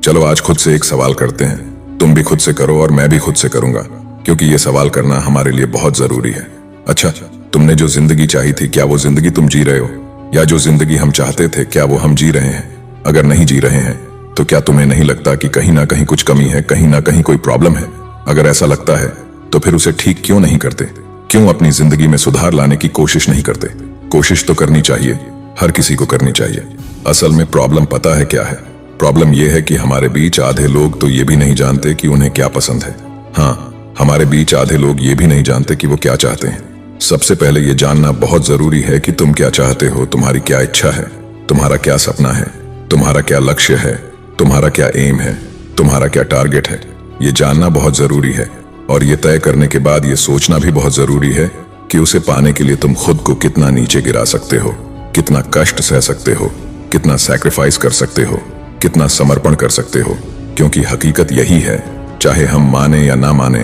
चलो आज खुद से एक सवाल करते हैं। तुम भी खुद से करो और मैं भी खुद से करूंगा, क्योंकि ये सवाल करना हमारे लिए बहुत जरूरी है। अच्छा, तुमने जो जिंदगी चाही थी, क्या वो जिंदगी तुम जी रहे हो? या जो जिंदगी हम चाहते थे, क्या वो हम जी रहे हैं? अगर नहीं जी रहे हैं तो क्या तुम्हें नहीं लगता कि कहीं ना कहीं कुछ कमी है, कहीं ना कहीं कोई प्रॉब्लम है? अगर ऐसा लगता है तो फिर उसे ठीक क्यों नहीं करते? क्यों अपनी जिंदगी में सुधार लाने की कोशिश नहीं करते? कोशिश तो करनी चाहिए, हर किसी को करनी चाहिए। असल में प्रॉब्लम पता है क्या है? प्रॉब्लम यह है कि हमारे बीच आधे लोग तो ये भी नहीं जानते कि उन्हें क्या पसंद है। हाँ, हमारे बीच आधे लोग ये भी नहीं जानते कि वो क्या चाहते हैं। सबसे पहले ये जानना बहुत जरूरी है कि तुम क्या चाहते हो, तुम्हारी क्या इच्छा है, तुम्हारा क्या सपना है, तुम्हारा क्या लक्ष्य है, तुम्हारा क्या एम है, तुम्हारा क्या टारगेट है। ये जानना बहुत जरूरी है और ये तय करने के बाद ये सोचना भी बहुत जरूरी है कि उसे पाने के लिए तुम खुद को कितना नीचे गिरा सकते हो, कितना कष्ट सह सकते हो, कितना सैक्रिफाइस कर सकते हो, कितना समर्पण कर सकते हो। क्योंकि हकीकत यही है, चाहे हम माने या ना माने,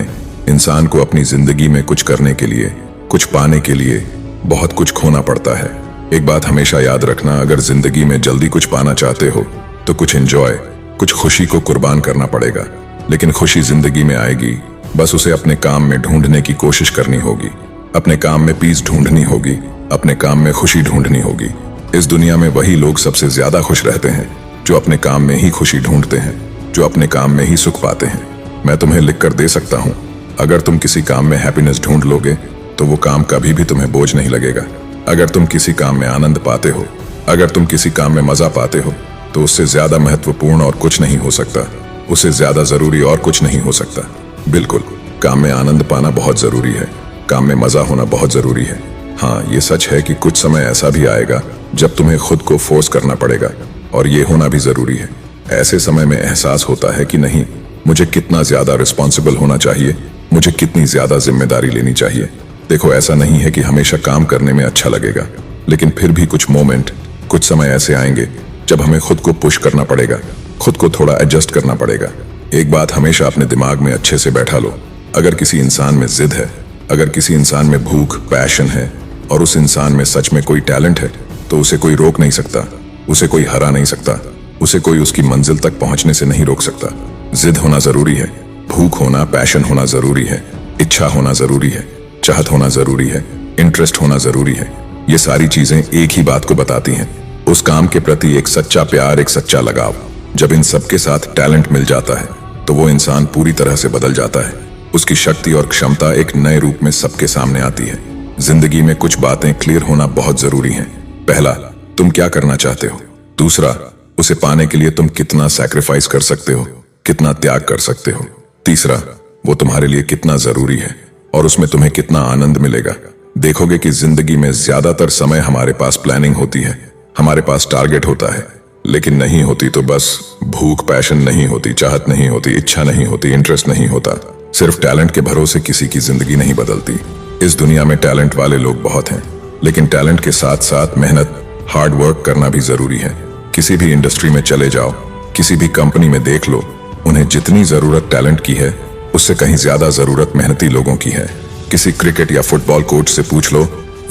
इंसान को अपनी जिंदगी में कुछ करने के लिए, कुछ पाने के लिए बहुत कुछ खोना पड़ता है। एक बात हमेशा याद रखना, अगर जिंदगी में जल्दी कुछ पाना चाहते हो तो कुछ एंजॉय, कुछ खुशी को कुर्बान करना पड़ेगा। लेकिन खुशी जिंदगी में आएगी, बस उसे अपने काम में ढूंढने की कोशिश करनी होगी। अपने काम में पीस ढूंढनी होगी, अपने काम में खुशी ढूंढनी होगी। इस दुनिया में वही लोग सबसे ज्यादा खुश रहते हैं जो अपने काम में ही खुशी ढूंढते हैं, जो अपने काम में ही सुख पाते हैं। मैं तुम्हें लिख कर दे सकता हूँ, अगर तुम किसी काम में हैप्पीनेस ढूंढ लोगे तो वो काम कभी भी तुम्हें बोझ नहीं लगेगा। अगर तुम किसी काम में आनंद पाते हो, अगर तुम किसी काम में मजा पाते हो, तो उससे ज्यादा महत्वपूर्ण और कुछ नहीं हो सकता, उससे ज्यादा जरूरी और कुछ नहीं हो सकता। बिल्कुल, काम में आनंद पाना बहुत जरूरी है, काम में मजा होना बहुत जरूरी है। हाँ, ये सच है कि कुछ समय ऐसा भी आएगा जब तुम्हें खुद को फोर्स करना पड़ेगा, और ये होना भी जरूरी है। ऐसे समय में एहसास होता है कि नहीं, मुझे कितना ज्यादा रिस्पॉन्सिबल होना चाहिए, मुझे कितनी ज्यादा जिम्मेदारी लेनी चाहिए। देखो, ऐसा नहीं है कि हमेशा काम करने में अच्छा लगेगा, लेकिन फिर भी कुछ मोमेंट, कुछ समय ऐसे आएंगे जब हमें खुद को पुश करना पड़ेगा, खुद को थोड़ा एडजस्ट करना पड़ेगा। एक बात हमेशा अपने दिमाग में अच्छे से बैठा लो, अगर किसी इंसान में जिद है, अगर किसी इंसान में भूख, पैशन है, और उस इंसान में सच में कोई टैलेंट है, तो उसे कोई रोक नहीं सकता, उसे कोई हरा नहीं सकता, उसे कोई उसकी मंजिल तक पहुंचने से नहीं रोक सकता। जिद होना जरूरी है, भूख होना, पैशन होना जरूरी है, इच्छा होना जरूरी है, चाहत होना जरूरी है, इंटरेस्ट होना जरूरी है। ये सारी चीजें एक ही बात को बताती हैं, उस काम के प्रति एक सच्चा प्यार, एक सच्चा लगाव। जब इन सबके साथ टैलेंट मिल जाता है तो वो इंसान पूरी तरह से बदल जाता है। उसकी शक्ति और क्षमता एक नए रूप में सबके सामने आती है। जिंदगी में कुछ बातें क्लियर होना बहुत जरूरी हैं। पहला, तुम क्या करना चाहते हो। दूसरा, उसे पाने के लिए तुम कितना सैक्रिफाइस कर सकते हो, कितना त्याग कर सकते हो। तीसरा, वो तुम्हारे लिए कितना जरूरी है और उसमें तुम्हें कितना आनंद मिलेगा। देखोगे कि जिंदगी में ज्यादातर समय हमारे पास प्लानिंग होती है, हमारे पास टारगेट होता है, लेकिन नहीं होती तो बस भूख, पैशन नहीं होती, चाहत नहीं होती, इच्छा नहीं होती, इंटरेस्ट नहीं होता। सिर्फ टैलेंट के भरोसे किसी की जिंदगी नहीं बदलती। इस दुनिया में टैलेंट वाले लोग बहुत हैं, लेकिन टैलेंट के साथ साथ मेहनत, हार्ड वर्क करना भी जरूरी है। किसी भी इंडस्ट्री में चले जाओ, किसी भी कंपनी में देख लो, उन्हें जितनी जरूरत टैलेंट की है, उससे कहीं ज्यादा जरूरत मेहनती लोगों की है। किसी क्रिकेट या फुटबॉल कोच से पूछ लो,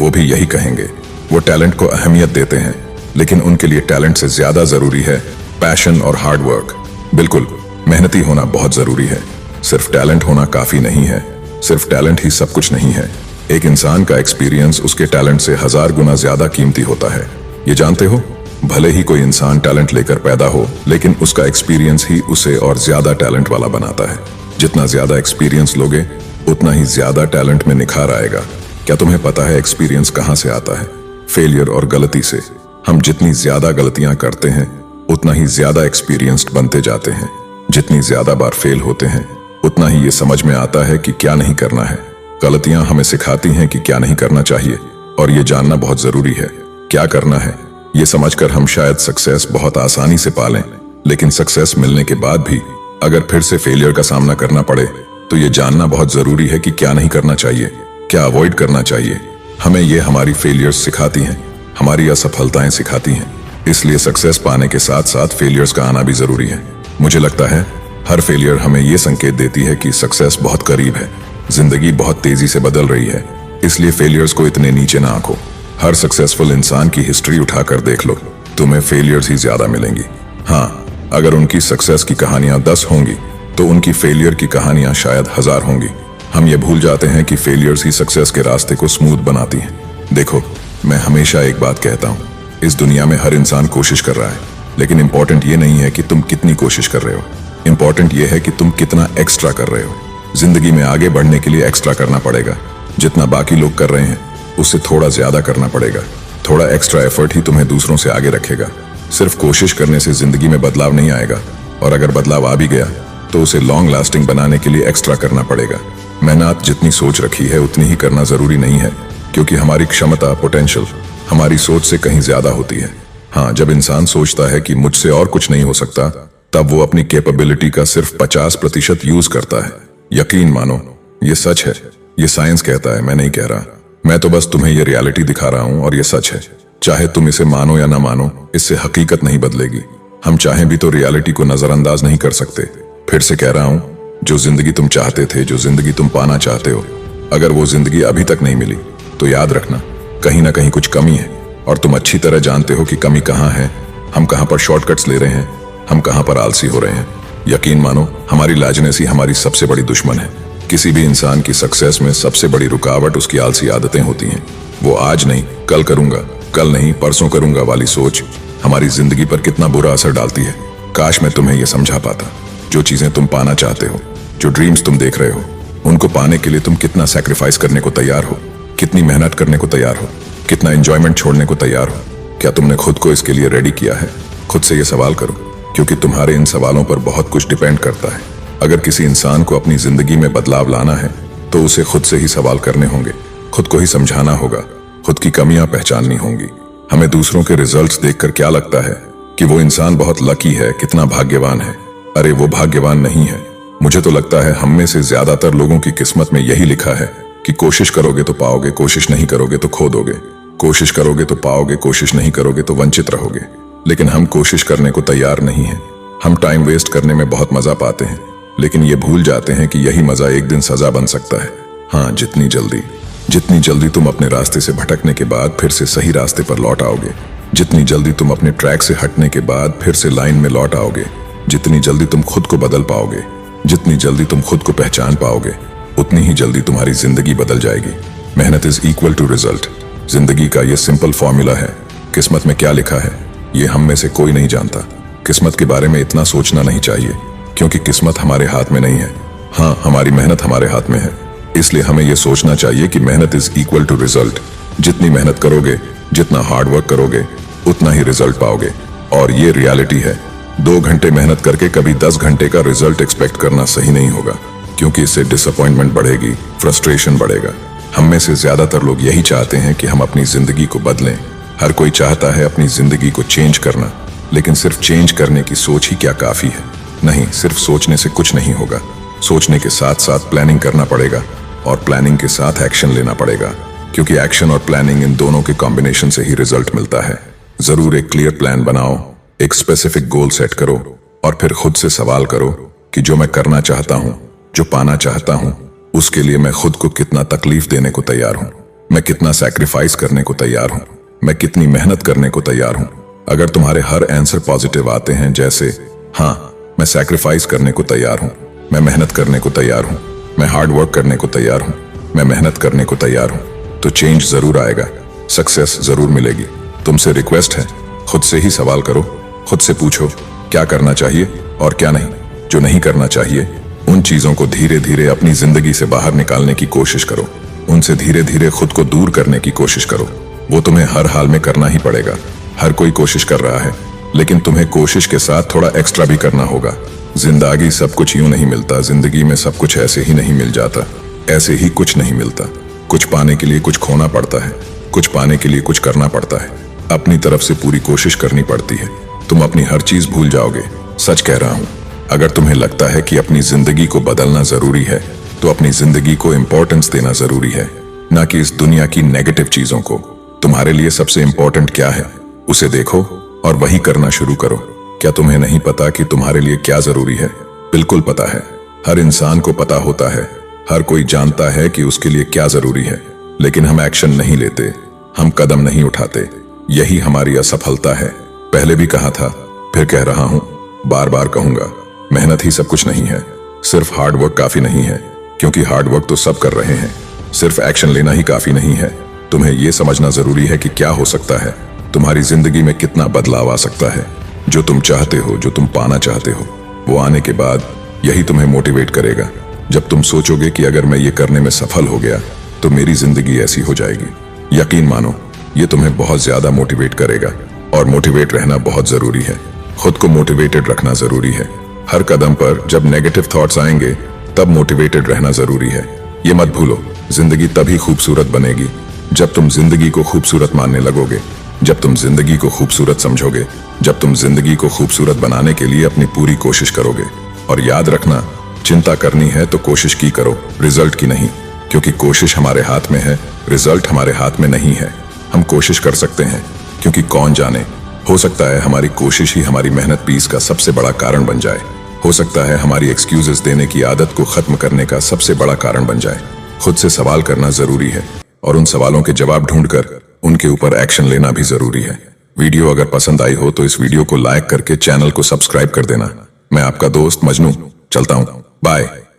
वो भी यही कहेंगे। वो टैलेंट को अहमियत देते हैं, लेकिन उनके लिए टैलेंट से ज्यादा जरूरी है पैशन और हार्ड वर्क। बिल्कुल, मेहनती होना बहुत जरूरी है। सिर्फ टैलेंट होना काफी नहीं है, सिर्फ टैलेंट ही सब कुछ नहीं है। एक इंसान का एक्सपीरियंस उसके टैलेंट से 1000 गुना ज्यादा कीमती होता है। ये जानते हो? भले ही कोई इंसान टैलेंट लेकर पैदा हो, लेकिन उसका एक्सपीरियंस ही उसे और ज्यादा टैलेंट वाला बनाता है। जितना ज्यादा एक्सपीरियंस लोगे, उतना ही ज्यादा टैलेंट में निखार आएगा। क्या तुम्हें पता है एक्सपीरियंस कहाँ से आता है? फेलियर और गलती से। हम जितनी ज्यादा गलतियां करते हैं, उतना ही ज्यादा एक्सपीरियंस्ड बनते जाते हैं। जितनी ज्यादा बार फेल होते हैं, उतना ही ये समझ में आता है कि क्या नहीं करना है। गलतियां हमें सिखाती हैं कि क्या नहीं करना चाहिए, और ये जानना बहुत जरूरी है क्या करना है। ये समझकर हम शायद सक्सेस बहुत आसानी से पा लें, लेकिन सक्सेस मिलने के बाद भी अगर फिर से फेलियर का सामना करना पड़े, तो ये जानना बहुत जरूरी है कि क्या नहीं करना चाहिए, क्या अवॉइड करना चाहिए। हमें ये हमारी फेलियर्स सिखाती हैं, हमारी असफलताएं सिखाती हैं। इसलिए सक्सेस पाने के साथ साथ फेलियर्स का आना भी जरूरी है। मुझे लगता है हर फेलियर हमें ये संकेत देती है कि सक्सेस बहुत करीब है, जिंदगी बहुत तेजी से बदल रही है। इसलिए फेलियर्स को इतने नीचे ना आंको। हर सक्सेसफुल इंसान की हिस्ट्री उठाकर देख लो, तुम्हें फेलियर्स ही ज्यादा मिलेंगी। हाँ, अगर उनकी सक्सेस की कहानियां 10 होंगी तो उनकी फेलियर की कहानियां शायद 1000 होंगी। हम ये भूल जाते हैं कि फेलियर्स ही सक्सेस के रास्ते को स्मूथ बनाती हैं। देखो, मैं हमेशा एक बात कहता हूँ, इस दुनिया में हर इंसान कोशिश कर रहा है, लेकिन इंपॉर्टेंट ये नहीं है कि तुम कितनी कोशिश कर रहे हो, इंपॉर्टेंट ये है कि तुम कितना एक्स्ट्रा कर रहे हो। जिंदगी में आगे बढ़ने के लिए एक्स्ट्रा करना पड़ेगा। जितना बाकी लोग कर रहे हैं उससे थोड़ा ज्यादा करना पड़ेगा। थोड़ा एक्स्ट्रा एफर्ट ही तुम्हें दूसरों से आगे रखेगा। सिर्फ कोशिश करने से जिंदगी में बदलाव नहीं आएगा, और अगर बदलाव आ भी गया तो उसे लॉन्ग लास्टिंग बनाने के लिए एक्स्ट्रा करना पड़ेगा। मेहनत जितनी सोच रखी है उतनी ही करना जरूरी नहीं है, क्योंकि हमारी क्षमता, पोटेंशियल हमारी सोच से कहीं ज्यादा होती है। हाँ, जब इंसान सोचता है कि मुझसे और कुछ नहीं हो सकता, तब वो अपनी कैपेबिलिटी का सिर्फ 50% यूज करता है। यकीन मानो, ये सच है। ये साइंस कहता है, मैं नहीं कह रहा। मैं तो बस तुम्हें ये रियलिटी दिखा रहा हूं, और ये सच है। चाहे तुम इसे मानो या ना मानो, इससे हकीकत नहीं बदलेगी। हम चाहें भी तो रियलिटी को नजरअंदाज नहीं कर सकते। फिर से कह रहा हूं, जो जिंदगी तुम चाहते थे, जो जिंदगी तुम पाना चाहते हो, अगर वो जिंदगी अभी तक नहीं मिली तो याद रखना, कहीं ना कहीं कुछ कमी है, और तुम अच्छी तरह जानते हो कि कमी कहाँ है। हम कहाँ पर शॉर्टकट्स ले रहे हैं, हम कहाँ पर आलसी हो रहे हैं। यकीन मानो, हमारी लाजनेसी हमारी सबसे बड़ी दुश्मन है। किसी भी इंसान की सक्सेस में सबसे बड़ी रुकावट उसकी आलसी आदतें होती हैं। वो आज नहीं कल करूंगा, कल नहीं परसों करूंगा वाली सोच हमारी जिंदगी पर कितना बुरा असर डालती है। काश मैं तुम्हें यह समझा पाता। जो चीजें तुम पाना चाहते हो, जो ड्रीम्स तुम देख रहे हो, उनको पाने के लिए तुम कितना सैक्रिफाइस करने को तैयार हो, कितनी मेहनत करने को तैयार हो, कितना एंजॉयमेंट छोड़ने को तैयार हो। क्या तुमने खुद को इसके लिए रेडी किया है? खुद से ये सवाल करो, क्योंकि तुम्हारे इन सवालों पर बहुत कुछ डिपेंड करता है। अगर किसी इंसान को अपनी जिंदगी में बदलाव लाना है तो उसे खुद से ही सवाल करने होंगे, खुद को ही समझाना होगा, खुद की कमियां पहचाननी होंगी। हमें दूसरों के रिजल्ट्स देखकर क्या लगता है कि वो इंसान बहुत लकी है, कितना भाग्यवान है। अरे वो भाग्यवान नहीं है। मुझे तो लगता है हम में से ज्यादातर लोगों की किस्मत में यही लिखा है कि कोशिश करोगे तो पाओगे, कोशिश नहीं करोगे तो खो दोगे। कोशिश करोगे तो पाओगे, कोशिश नहीं करोगे तो वंचित रहोगे। लेकिन हम कोशिश करने को तैयार नहीं है। हम टाइम वेस्ट करने में बहुत मजा पाते हैं, लेकिन ये भूल जाते हैं कि यही मजा एक दिन सजा बन सकता है। हाँ, जितनी जल्दी तुम अपने रास्ते से भटकने के बाद फिर से सही रास्ते पर लौट आओगे, जितनी जल्दी तुम अपने ट्रैक से हटने के बाद फिर से लाइन में लौट आओगे, जितनी जल्दी तुम खुद को बदल पाओगे, जितनी जल्दी तुम खुद को पहचान पाओगे, उतनी ही जल्दी तुम्हारी जिंदगी बदल जाएगी। मेहनत इज इक्वल टू रिजल्ट। जिंदगी का ये सिंपल फॉर्मूला है। किस्मत में क्या लिखा है ये हम में से कोई नहीं जानता। किस्मत के बारे में इतना सोचना नहीं चाहिए, क्योंकि किस्मत हमारे हाथ में नहीं है। हाँ, हमारी मेहनत हमारे हाथ में है। इसलिए हमें यह सोचना चाहिए कि मेहनत इज इक्वल टू रिजल्ट। जितनी मेहनत करोगे, जितना हार्ड वर्क करोगे, उतना ही रिजल्ट पाओगे। और ये रियलिटी है। 2 घंटे मेहनत करके कभी 10 घंटे का रिजल्ट एक्सपेक्ट करना सही नहीं होगा, क्योंकि इससे डिसअपॉइंटमेंट बढ़ेगी, फ्रस्ट्रेशन बढ़ेगा। हम में से ज्यादातर लोग यही चाहते हैं कि हम अपनी जिंदगी को बदलें। हर कोई चाहता है अपनी जिंदगी को चेंज करना, लेकिन सिर्फ चेंज करने की सोच ही क्या काफी है? नहीं, सिर्फ सोचने से कुछ नहीं होगा। सोचने के साथ साथ प्लानिंग करना पड़ेगा, और प्लानिंग के साथ एक्शन लेना पड़ेगा, क्योंकि एक्शन और प्लानिंग इन दोनों के कॉम्बिनेशन से ही रिजल्ट मिलता है। जरूर एक क्लियर प्लान बनाओ, एक स्पेसिफिक गोल सेट करो, और फिर खुद से सवाल करो कि जो मैं करना चाहता हूं, जो पाना चाहता हूं, उसके लिए मैं खुद को कितना तकलीफ देने को तैयार हूं, मैं कितना सैक्रिफाइस करने को तैयार हूं, मैं कितनी मेहनत करने को तैयार हूं। अगर तुम्हारे हर आंसर पॉजिटिव आते हैं, जैसे हाँ, मैं सैक्रिफाइस करने को तैयार हूं, मैं मेहनत करने को तैयार हूं, मैं हार्ड वर्क करने को तैयार हूं, मैं मेहनत करने को तैयार हूं, तो चेंज जरूर आएगा, सक्सेस जरूर मिलेगी। तुमसे रिक्वेस्ट है, खुद से ही सवाल करो, खुद से पूछो क्या करना चाहिए और क्या नहीं। जो नहीं करना चाहिए, उन चीजों को धीरे धीरे अपनी जिंदगी से बाहर निकालने की कोशिश करो। उनसे धीरे धीरे खुद को दूर करने की कोशिश करो। वो तुम्हें हर हाल में करना ही पड़ेगा। हर कोई कोशिश कर रहा है, लेकिन तुम्हें कोशिश के साथ थोड़ा एक्स्ट्रा भी करना होगा। जिंदगी सब कुछ यूं नहीं मिलता। जिंदगी में सब कुछ ऐसे ही नहीं मिल जाता। ऐसे ही कुछ नहीं मिलता। कुछ पाने के लिए कुछ खोना पड़ता है, कुछ पाने के लिए कुछ करना पड़ता है। अपनी तरफ से पूरी कोशिश करनी पड़ती है। तुम अपनी हर चीज भूल जाओगे। सच कह रहा हूं। अगर तुम्हें लगता है कि अपनी जिंदगी को बदलना जरूरी है, तो अपनी जिंदगी को इंपॉर्टेंस देना जरूरी है, ना कि इस दुनिया की नेगेटिव चीजों को। तुम्हारे लिए सबसे इंपॉर्टेंट क्या है, उसे देखो और वही करना शुरू करो। क्या तुम्हें नहीं पता कि तुम्हारे लिए क्या जरूरी है? बिल्कुल पता है। हर इंसान को पता होता है। हर कोई जानता है कि उसके लिए क्या जरूरी है, लेकिन हम एक्शन नहीं लेते, हम कदम नहीं उठाते। यही हमारी असफलता है। पहले भी कहा था, फिर कह रहा हूं, बार बार कहूंगा, मेहनत ही सब कुछ नहीं है। सिर्फ हार्ड वर्क काफी नहीं है, क्योंकि हार्ड वर्क तो सब कर रहे हैं। सिर्फ एक्शन लेना ही काफी नहीं है, तुम्हें यह समझना जरूरी है कि क्या हो सकता है, तुम्हारी जिंदगी में कितना बदलाव आ सकता है। जो तुम चाहते हो, जो तुम पाना चाहते हो, वो आने के बाद यही तुम्हें मोटिवेट करेगा। जब तुम सोचोगे कि अगर मैं ये करने में सफल हो गया तो मेरी जिंदगी ऐसी हो जाएगी, यकीन मानो ये तुम्हें बहुत ज्यादा मोटिवेट करेगा। और मोटिवेट रहना बहुत जरूरी है, खुद को मोटिवेटेड रखना जरूरी है। हर कदम पर जब नेगेटिव थॉट्स आएंगे तब मोटिवेटेड रहना जरूरी है। ये मत भूलो, जिंदगी तभी खूबसूरत बनेगी जब तुम जिंदगी को खूबसूरत मानने लगोगे, जब तुम जिंदगी को खूबसूरत समझोगे, जब तुम जिंदगी को खूबसूरत बनाने के लिए अपनी पूरी कोशिश करोगे। और याद रखना, चिंता करनी है तो कोशिश की करो, रिजल्ट की नहीं, क्योंकि कोशिश हमारे हाथ में है, रिजल्ट हमारे हाथ में नहीं है। हम कोशिश कर सकते हैं, क्योंकि कौन जाने, हो सकता है हमारी कोशिश ही हमारी मेहनत पीस का सबसे बड़ा कारण बन जाए। हो सकता है हमारी एक्सक्यूजेस देने की आदत को खत्म करने का सबसे बड़ा कारण बन जाए। खुद से सवाल करना जरूरी है, और उन सवालों के जवाब ढूंढकर उनके ऊपर एक्शन लेना भी जरूरी है। वीडियो अगर पसंद आई हो तो इस वीडियो को लाइक करके चैनल को सब्सक्राइब कर देना। मैं आपका दोस्त मजनू चलता हूँ, बाय।